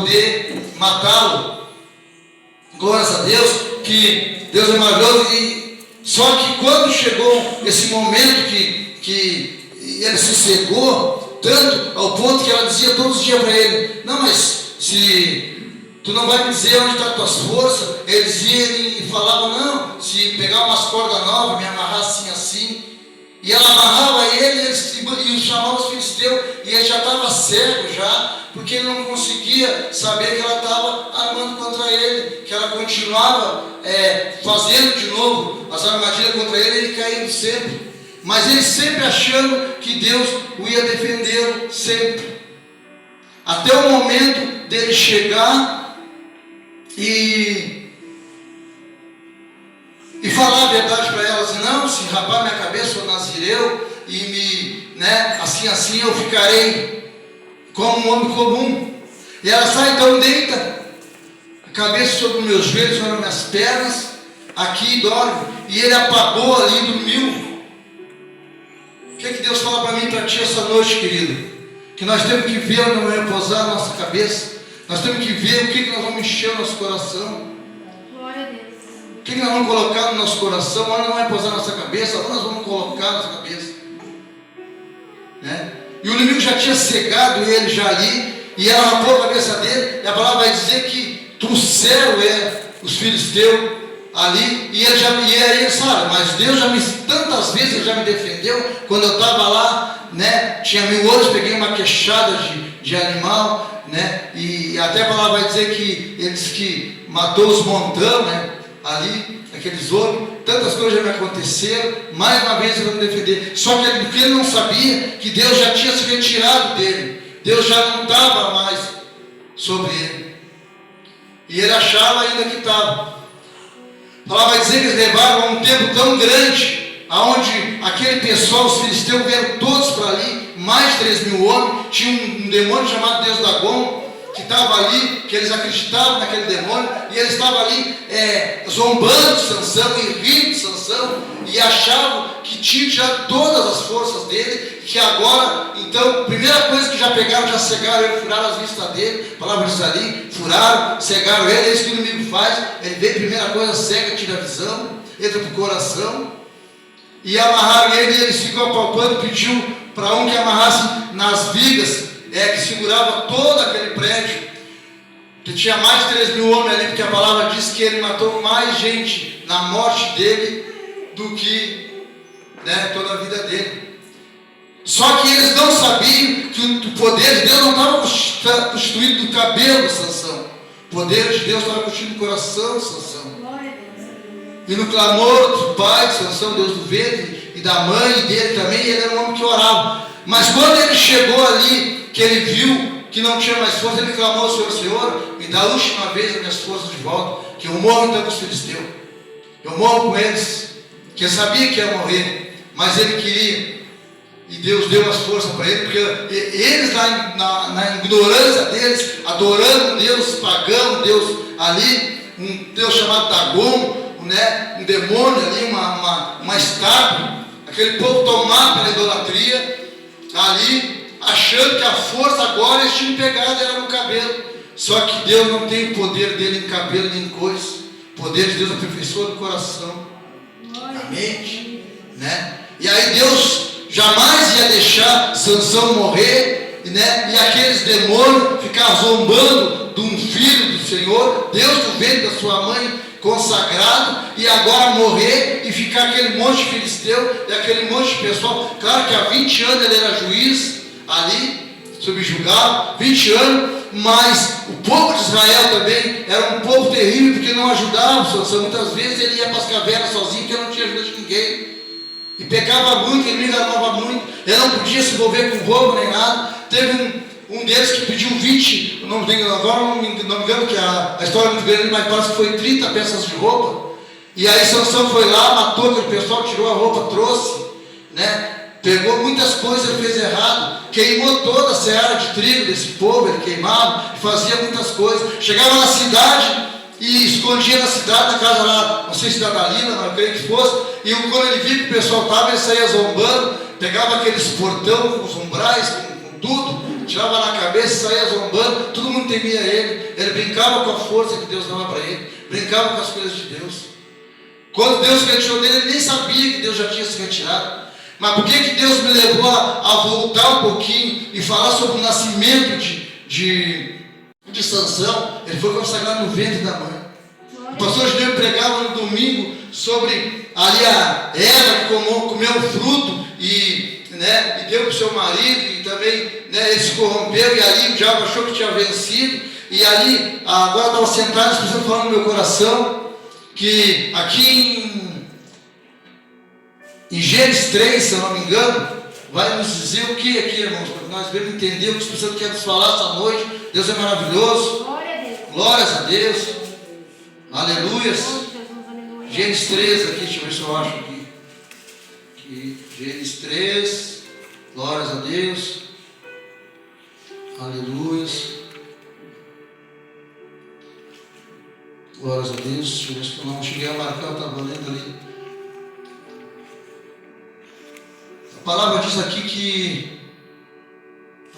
poder matá-lo. Glórias a Deus, que Deus é maravilhoso. Só que quando chegou esse momento que ele se cegou, tanto ao ponto que ela dizia todos os dias para ele: não, mas se tu não vai me dizer onde estão as tuas forças. Ele dizia e falava: não, se pegar umas cordas novas, me amarrar assim, assim. E ela amarrava ele e chamava os filisteus, e ele já estava cego já, porque ele não conseguia saber que ela estava armando contra ele, que ela continuava fazendo de novo as armadilhas contra ele, ele caindo sempre. Mas ele sempre achando que Deus o ia defender sempre. Até o momento dele chegar e falar a verdade para ela, assim: não, se rapar minha cabeça, sou nazireu, e assim eu ficarei como um homem comum. E ela sai, então deita a cabeça sobre os meus joelhos, sobre as minhas pernas, aqui e dorme. E ele apagou ali, dormiu. O que Deus fala para mim e para ti essa noite, querido? Que nós temos que ver onde vai repousar a nossa cabeça. Nós temos que ver o que nós vamos encher o nosso coração. Glória a Deus. O que nós vamos colocar no nosso coração? Onde não vai pousar na nossa cabeça? Onde nós vamos colocar na nossa cabeça? E o inimigo já tinha cegado ele já ali, e ela rapou a cabeça dele, e a palavra vai dizer que trouxeram os filisteus ali, e aí ele sabe: mas Deus tantas vezes ele já me defendeu, quando eu estava lá, tinha 1000 olhos, peguei uma queixada de animal, e até a palavra vai dizer que ele disse que matou os montão, ali, aqueles homens, tantas coisas já me aconteceram, mais uma vez ele vai me defender. Só que ele não sabia que Deus já tinha se retirado dele, Deus já não estava mais sobre ele, e ele achava ainda que estava. Ela vai dizer que eles levaram um tempo tão grande, aonde aquele pessoal, os filisteus, vieram todos para ali, mais de 3.000 homens. Tinha um demônio chamado Deus Dagon, que estava ali, que eles acreditavam naquele demônio, e eles estavam ali zombando de Sansão e rindo de Sansão, e achavam que tinha já todas as forças dele, que agora, então, a primeira coisa que já pegaram, já cegaram ele, furaram as vistas dele, a palavra diz ali, furaram, cegaram ele. É isso que o inimigo faz, ele vem, primeira coisa, cega, tira a visão, entra para o coração, e amarraram ele, e ele ficou apalpando, pediu para um que amarrasse nas vigas, que segurava todo aquele prédio, que tinha mais de 3.000 homens ali, porque a palavra diz que ele matou mais gente na morte dele do que toda a vida dele. Só que eles não sabiam que o poder de Deus não estava constituído do cabelo de Sansão. O poder de Deus estava constituído do coração de Sansão. E no clamor do pai de Sansão, Deus do ventre, e da mãe dele também, ele era um homem que orava. Mas quando ele chegou ali, que ele viu que não tinha mais força, ele clamou ao Senhor: me dá a última vez as minhas forças de volta, que eu morro então com os filisteus, eu morro com eles, que eu sabia que ia morrer, mas ele queria, e Deus deu as forças para ele, porque eles na ignorância deles, adorando um Deus pagão, um Deus ali, um Deus chamado Dagon, um demônio ali, uma estátua, aquele povo tomado pela idolatria, ali, achando que a força agora eles tinham pegado era no cabelo. Só que Deus não tem o poder dele em cabelo nem em coisa. O poder de Deus aperfeiçoa no coração, na mente, E aí Deus jamais ia deixar Sansão morrer, e aqueles demônios ficar zombando de um filho do Senhor, Deus do ventre da sua mãe consagrado, e agora morrer e ficar aquele monte de filisteu e aquele monte de pessoal. Claro que há 20 anos ele era juiz ali, subjugado, 20 anos, mas o povo de Israel também era um povo terrível, porque não ajudava o Sansão. Muitas vezes ele ia para as cavernas sozinho, porque não tinha ajuda de ninguém, e pecava muito, ele enganava muito, ele não podia se envolver com roubo nem nada. Teve um deles que pediu 20, agora não me engano que a história é muito grande, mas parece que foi 30 peças de roupa. E aí Sansão foi lá, matou aquele pessoal, tirou a roupa, trouxe, pegou muitas coisas, ele fez errado, queimou toda a seara de trigo desse povo, ele queimava, fazia muitas coisas. Chegava na cidade e escondia na cidade, na casa lá, não sei se da Dalila, não creio que fosse, e quando ele viu que o pessoal estava, ele saía zombando, pegava aqueles portão com os umbrais, com tudo, tirava na cabeça, saía zombando, todo mundo temia ele. Ele brincava com a força que Deus dava para ele, brincava com as coisas de Deus. Quando Deus retirou dele, ele nem sabia que Deus já tinha se retirado. Mas por que Deus me levou a voltar um pouquinho e falar sobre o nascimento de Sansão? Ele foi consagrado no ventre da mãe. O pastor Gideão pregava no domingo sobre ali a Eva que comeu o fruto e deu para o seu marido, e também ele se corrompeu, e ali o diabo achou que tinha vencido. E ali, agora estava sentado, escutando falando no meu coração, que aqui em Gênesis 3, se eu não me engano, vai nos dizer o que aqui, irmãos, para nós vermos entender o que o Espírito Santo quer nos falar essa noite. Deus é maravilhoso. Glórias a Deus. Aleluias. Gênesis 3 aqui, deixa eu ver se eu acho aqui. Gênesis 3. Glórias a Deus. Aleluias. Glórias a Deus. Deixa eu ver se eu não cheguei a marcar, eu estava lendo ali. A palavra diz aqui que.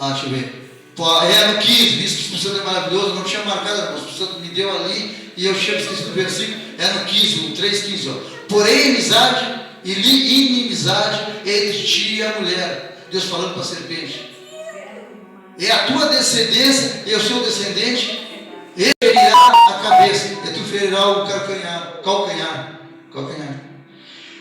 Deixa eu ver. No 15, diz que o Espírito Santo é maravilhoso. Eu não tinha marcado, o Espírito Santo me deu ali e eu tinha esquecido do versículo. No 15, o 3,15. Porém, amizade e inimizade entre ti e a mulher. Deus falando para a serpente. É a tua descendência e o seu descendente. Ele ferirá a cabeça e tu ferirá o calcanhar.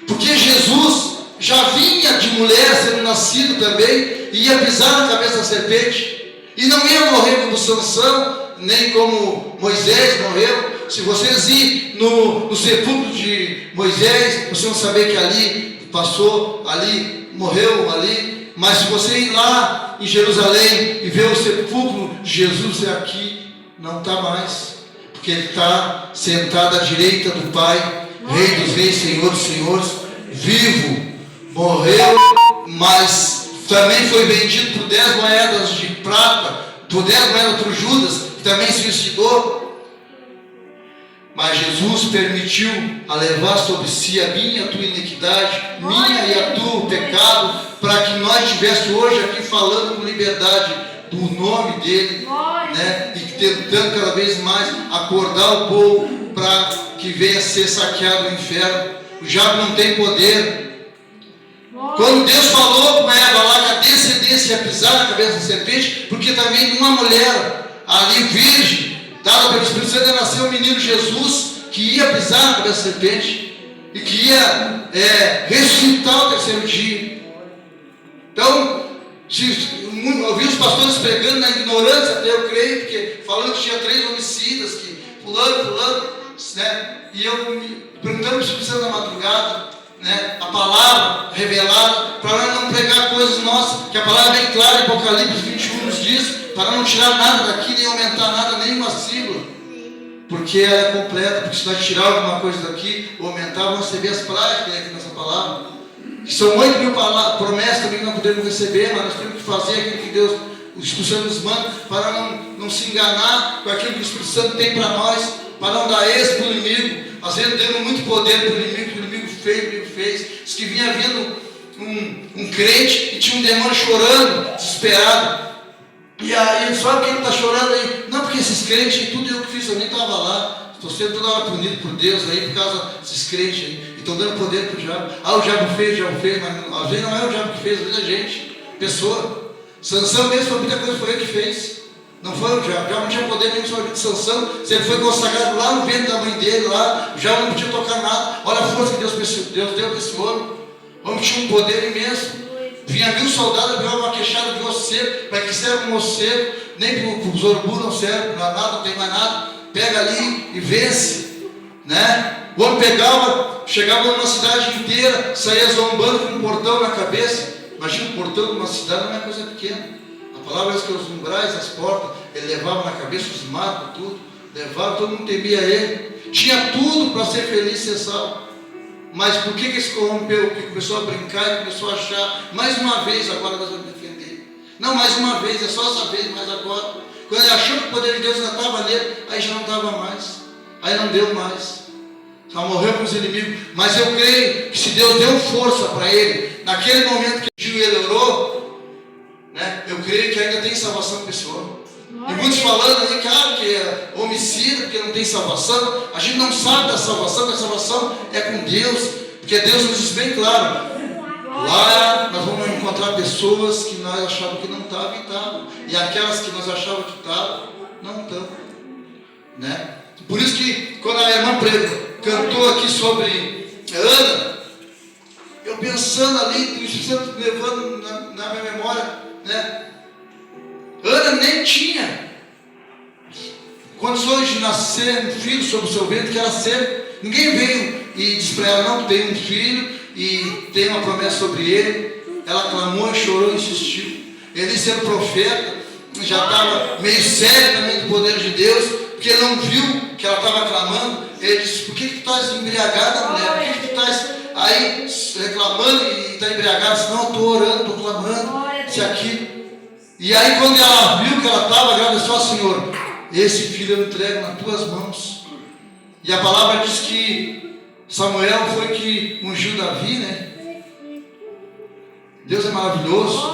Porque Jesus já vinha de mulher sendo nascido também, e ia pisar na cabeça da serpente, e não ia morrer como Sansão, nem como Moisés morreu. Se vocês irem no sepulcro de Moisés, vocês vão saber que ali passou, ali morreu, ali. Mas se você ir lá em Jerusalém e ver o sepulcro de Jesus, é aqui, não está mais, porque ele está sentado à direita do Pai, Rei dos Reis, Senhor dos Senhores, vivo. Morreu, mas também foi vendido por 10 moedas de prata, por 10 moedas por Judas, que também se suicidou. Mas Jesus permitiu a levar sobre si a minha e a tua iniquidade, minha e a tua pecado, para que nós estivéssemos hoje aqui falando com liberdade do nome dele, e tentando cada vez mais acordar o povo para que venha ser saqueado o inferno. O diabo não tem poder. Quando Deus falou com Eva lá que a descendência ia pisar na cabeça da serpente, porque também uma mulher ali virgem, dada pelo Espírito Santo, ia nascer o menino Jesus, que ia pisar na cabeça da serpente e que ia ressuscitar o terceiro dia. Então, eu vi os pastores pregando na ignorância, até eu creio, porque falando que tinha 3 homicidas, que fulano, e eu me perguntando para o Espírito Santo na madrugada, a palavra revelada, para nós não pregar coisas nossas, que a palavra é bem clara, em Apocalipse 21 nos diz, para não tirar nada daqui, nem aumentar nada, nenhuma sílaba, porque ela é completa. Porque se nós tirar alguma coisa daqui, ou aumentar, vamos receber as pragas que tem aqui nessa palavra, que são 8.000 promessas também que não podemos receber, mas nós temos que fazer aquilo que Deus, o Espírito Santo nos manda, para não se enganar com aquilo que o Espírito Santo tem para nós, para não dar êxito para o inimigo. Às vezes demos muito poder para o inimigo, que o inimigo fez. Diz que vinha vindo um crente e tinha um demônio chorando, desesperado. E aí ele sabe que ele está chorando aí? Não, porque esses crentes, tudo eu que fiz, eu nem estava lá. Estou sendo toda hora punido por Deus aí, por causa desses crentes aí. E estão dando poder para o diabo. O diabo fez, mas às vezes não é o diabo que fez, às vezes é a gente, pessoa. Sansão mesmo, foi muita coisa, foi ele que fez. Não foi o diabo não tinha poder nenhum sobre a vida de Sansão. Se ele foi consagrado lá no ventre da mãe dele, lá, o diabo não podia tocar nada. Olha a força que Deus deu para esse homem. O homem tinha um poder imenso. Vinha 1000 soldados, viu uma queixada de osso seco. Para que serve um osso seco? Nem para os urubu não serve, não há nada, não tem mais nada. Pega ali e vence. O homem pegava, chegava numa cidade inteira, saía zombando com um portão na cabeça. Imagina um portão de uma cidade, não é coisa pequena. A palavra diz que os umbrais, as portas, ele levava na cabeça os matos, tudo. Levava, todo mundo temia ele. Tinha tudo para ser feliz e ser salvo. Mas por que ele se corrompeu? Porque começou a brincar e começou a achar, mais uma vez, agora nós vamos defender. Não, mais uma vez, é só essa vez, mas agora. Quando ele achou que o poder de Deus ainda estava nele, aí já não estava mais. Aí não deu mais. Já morreu com os inimigos. Mas eu creio que se Deus deu força para ele, naquele momento que ele orou, eu creio que ainda tem salvação para esse homem. E muitos falando aí que é homicida, porque não tem salvação. A gente não sabe da salvação, que a salvação é com Deus, porque Deus nos diz bem claro. Lá nós vamos encontrar pessoas que nós achávamos que não estavam e estavam. E aquelas que nós achávamos que estavam, não estão. Né? Por isso que quando a irmã cantou aqui sobre Ana, eu pensando ali, o Espírito Santo levando na minha memória, né? Ana nem tinha condições de nascer um filho sob o seu ventre, que era ser. Ninguém veio e disse para ela, não, tem um filho e tem uma promessa sobre ele. Ela clamou, chorou, insistiu. Ele, sendo profeta, já estava meio sério também do poder de Deus, porque ele não viu que ela estava clamando. Ele disse, por que tu estás embriagada, mulher? Por que tu estás aí reclamando e está embriagada? Disse, não, eu estou orando, estou clamando, isso e aquilo. E aí quando ela viu que ela estava, agradeceu ao Senhor, esse filho eu entrego nas tuas mãos. E a palavra diz que Samuel foi que ungiu Davi, né? Deus é maravilhoso.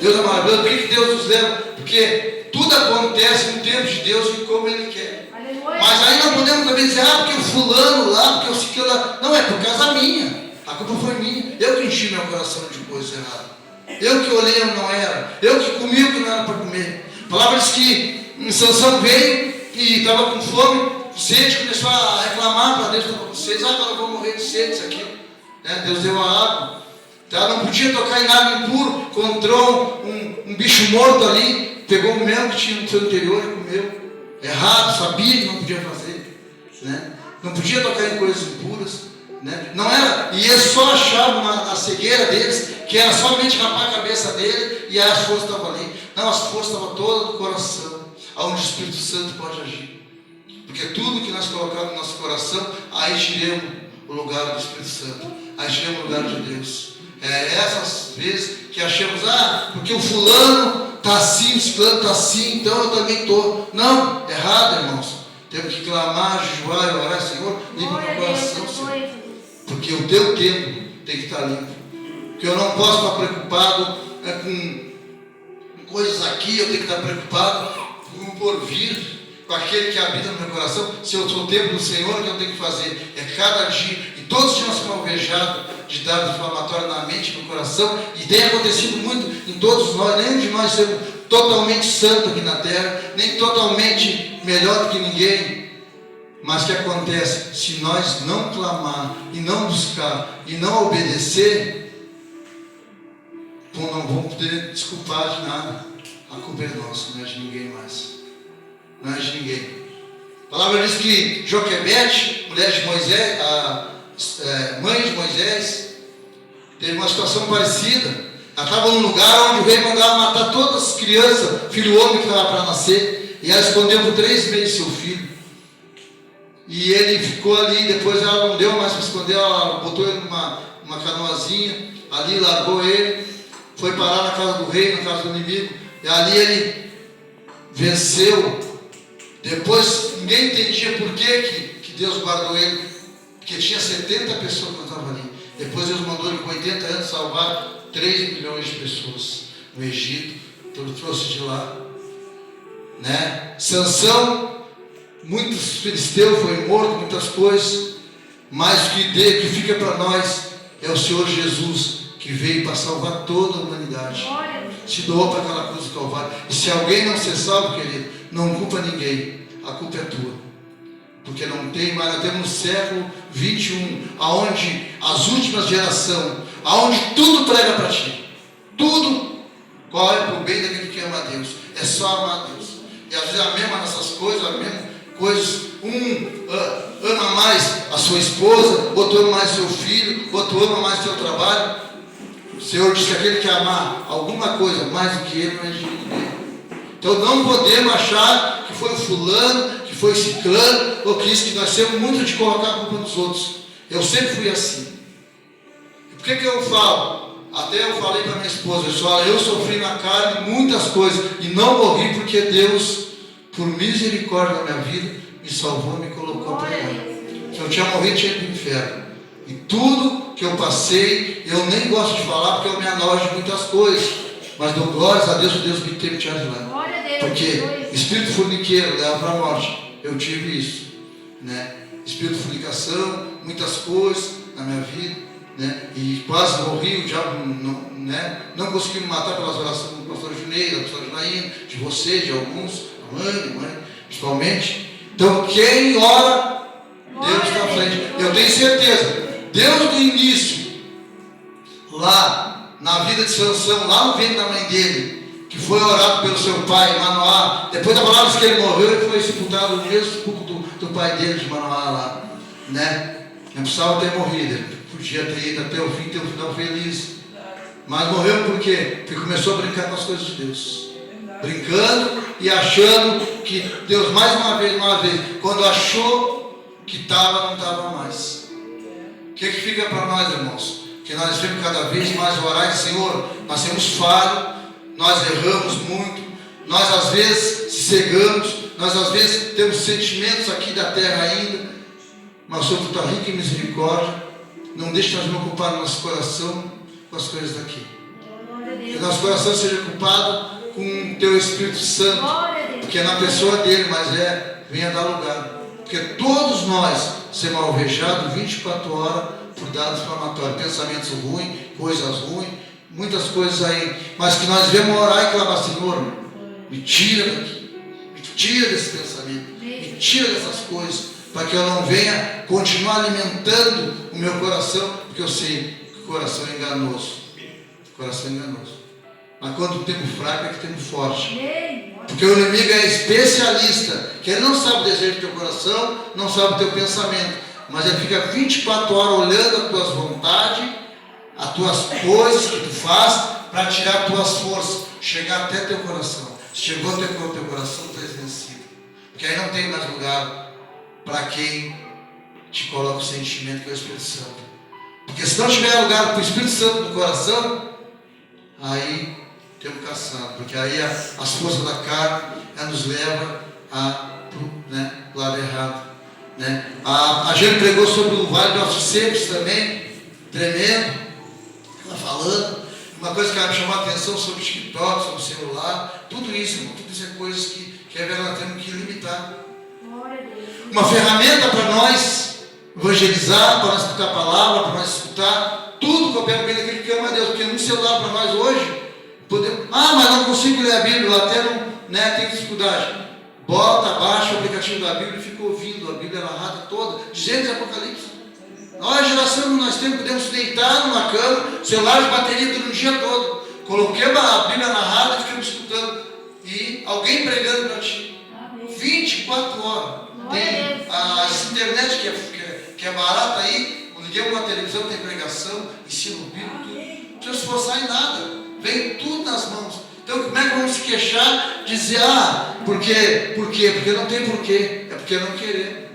Deus é maravilhoso. Por que Deus nos leva? Porque tudo acontece no tempo de Deus e como Ele quer. Mas aí não podemos também dizer, porque o fulano lá, porque o ciclo lá. Não, é por causa minha. A culpa foi minha. Eu que enchi meu coração de coisa errada. Eu que olhei onde não era. Eu que comi o que não era para comer. A palavra diz que Sansão veio e estava com fome, sede, começou a reclamar para Deus, estava com sede. Agora eu vou morrer de sede, isso aqui. Né? Deus deu a água. Tá? Não podia tocar em nada impuro. Encontrou um bicho morto ali, pegou o mel que tinha no seu interior e comeu. Errado, sabia que não podia fazer. Né? Não podia tocar em coisas impuras. Né? Não era, e eles só achavam na cegueira deles que era somente rapar a cabeça dele e as forças estavam ali. Não, as forças estavam todas no coração, onde o Espírito Santo pode agir. Porque tudo que nós colocamos no nosso coração, aí tiremos o lugar do Espírito Santo, aí tiremos o lugar de Deus. É essas vezes que achamos, porque o fulano está assim, o ciclano está assim, então eu também estou. Não, errado, irmãos. Temos que clamar, jejuar e orar, Senhor, limpa o meu coração, Senhor. Porque o teu tempo tem que estar limpo. Porque eu não posso estar preocupado com coisas aqui, eu tenho que estar preocupado com o porvir, com aquele que habita no meu coração. Se eu sou o templo do Senhor, o que eu tenho que fazer? É cada dia, e todos os dias nós ficamos alvejados de dados inflamatórios na mente e no coração, e tem acontecido muito em todos nós. Nenhum de nós somos totalmente santo aqui na terra, nem totalmente melhor do que ninguém. Mas o que acontece? Se nós não clamar, e não buscar, e não obedecer, não vamos poder desculpar de nada. A culpa é nossa, não é de ninguém mais. Não é de ninguém. A palavra diz que Joquebede, mulher de Moisés, mãe de Moisés, teve uma situação parecida. Ela estava num lugar onde o rei mandava matar todas as crianças, filho homem que estava para nascer, e ela escondeu por 3 meses seu filho. E ele ficou ali, depois ela não deu mais para esconder, ela botou ele numa canoazinha, ali largou ele, foi parar na casa do rei, na casa do inimigo, e ali ele venceu. Depois ninguém entendia por que Deus guardou ele, porque tinha 70 pessoas que estavam ali. Depois Deus mandou ele com 80 anos salvar 3 milhões de pessoas no Egito, então ele trouxe de lá. Né? Sansão, muitos filisteus foi morto, muitas coisas, mas o que fica para nós é o Senhor Jesus, que veio para salvar toda a humanidade. Se doou para aquela cruz do Calvário. E se alguém não ser salvo, querido, não culpa ninguém, a culpa é tua. Porque não tem mais, nós temos no século 21, aonde as últimas gerações, aonde tudo prega para ti, tudo corre para o bem daquele que ama a Deus, é só amar a Deus. E às vezes a mesma nessas coisas, a mesma coisas, ama mais a sua esposa, outro ama mais seu filho, outro ama mais seu trabalho. O Senhor diz que aquele que amar alguma coisa mais do que ele não é de ninguém. Então não podemos achar que foi o fulano, que foi ciclano, ou que isso, que nós temos muito de colocar a culpa nos outros. Eu sempre fui assim. E por que eu falo? Até eu falei para minha esposa, eu sofri na carne muitas coisas e não morri porque Deus, por misericórdia da minha vida, me salvou e me colocou para lá. Se eu tinha morrido, tinha ido para o inferno. E tudo que eu passei, eu nem gosto de falar porque eu me anojo de muitas coisas. Mas dou glórias a Deus, o Deus me teve te ajudar. Glória a Deus. Porque espírito forniqueiro leva para a morte. Eu tive isso, né? Espírito de fornicação, muitas coisas na minha vida, né? E quase morri, o diabo não conseguiu me matar pelas orações do pastor Junei, da pastora Janaína, de você, de alguns, a mãe, principalmente. Então quem ora, Deus está à frente. Eu tenho certeza, Deus do início, lá na vida de Sansão, lá no ventre da mãe dele, que foi orado pelo seu pai, Manoá, depois da palavra que ele morreu, ele foi sepultado no mesmo sepulcro do pai dele, de Manoá lá, né? Não precisava ter morrido, ele podia ter ido até o fim, ter um final feliz, mas morreu por quê? Porque começou a brincar com as coisas de Deus, brincando e achando que Deus, mais uma vez, quando achou que estava, não estava mais. O que fica para nós, irmãos? Que nós devemos cada vez mais orar, Senhor, nós temos falho, nós erramos muito, nós às vezes se cegamos, nós às vezes temos sentimentos aqui da terra ainda, mas sobre tua rica misericórdia, não deixe nós nos ocupar no nosso coração com as coisas daqui. Que nosso coração seja ocupado com o teu Espírito Santo, porque é na pessoa dele, mas venha dar lugar. Porque todos nós seremos alvejados 24 horas por dados inflamatórios, pensamentos ruins, coisas ruins, muitas coisas aí, mas que nós devemos orar e clamar, Senhor, me tira daqui, me tira desse pensamento, me tira dessas coisas, para que eu não venha continuar alimentando o meu coração, porque eu sei que o coração é enganoso, mas quando o tempo fraco é que o tempo forte, porque o inimigo é especialista, que ele não sabe o desejo do teu coração, não sabe o teu pensamento, mas ele fica 24 horas olhando as tuas vontades, as tuas coisas que tu faz, para tirar as tuas forças, chegar até teu coração. Se chegou até teu coração, tu és vencido, porque aí não tem mais lugar para quem te coloca o sentimento, que é o Espírito Santo. Porque se não tiver lugar para o Espírito Santo no coração, aí temos caçado, porque aí as forças da carne nos levam pro lado errado, né? A gente pregou sobre o Vale de Ossos Secos também, tremendo, ela falando, uma coisa que ela me chamou a atenção sobre o TikTok, sobre o celular, tudo isso, irmão, tudo isso é coisas que nós temos que limitar. Uma ferramenta para nós evangelizar, para nós escutar a palavra, para nós escutar tudo que opera bem naquele que ama a Deus, porque no celular para nós hoje, podemos, mas não consigo ler a Bíblia, eu até não, tenho dificuldade. Bota, baixa o aplicativo da Bíblia e fica ouvindo a Bíblia narrada toda, Gênesis e Apocalipse. Nós, geração, nós podemos deitar numa cama, celular de bateria durante o dia todo. Coloquei a Bíblia narrada e ficamos escutando. E alguém pregando para ti. 24 horas. Tem a internet que é barata aí, liguei uma televisão, tem pregação, ensino bíblico, tudo. Não precisa se esforçar em nada. Vem tudo nas mãos. Então como é que vamos se queixar? Dizer, por quê? Porque não tem porquê. É porque não querer.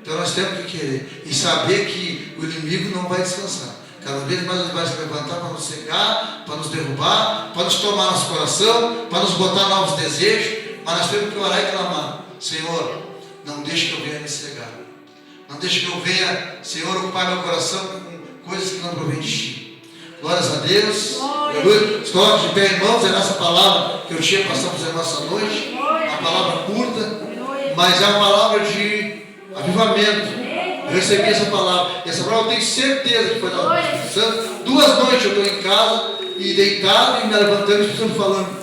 Então nós temos que querer. E saber que o inimigo não vai descansar. Cada vez mais ele vai se levantar para nos cegar, para nos derrubar, para nos tomar nosso coração, para nos botar novos desejos. Mas nós temos que orar e clamar. Senhor, não deixe que eu venha me cegar. Não deixe que eu venha, Senhor, ocupar meu coração com coisas que não provém de ti. Glórias a Deus. Aleluia. Se coloque de pé, irmãos, é nessa palavra que eu tinha passado para nós essa noite. Uma palavra curta, mas é uma palavra de avivamento. Eu recebi essa palavra. E essa palavra eu tenho certeza que foi da Espírito Santo. 2 noites eu estou em casa e deitado e me levantando e o Senhor falando,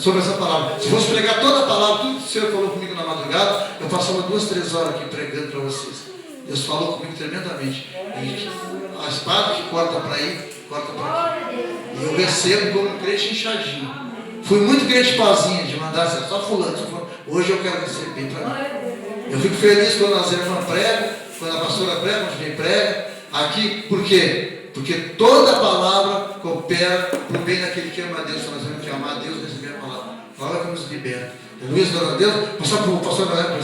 sobre essa palavra. Se fosse pregar toda a palavra, tudo que o Senhor falou comigo na madrugada, eu passava 2, 3 horas aqui pregando para vocês. Deus falou comigo tremendamente. E a espada que corta para aí, corta para aqui. E eu recebo como um crente inchadinho. Fui muito crente pazinha de mandar só fulano. Hoje eu quero receber para mim. Eu fico feliz quando as irmãs pregam, quando a pastora prega, quando vem prega. Aqui, por quê? Porque toda a palavra coopera para o bem daquele que ama a Deus. Nós temos que amar a Deus e receber a palavra. A palavra que nos liberta. Luiz, glória a Deus. Passar para o pastor Gabriel.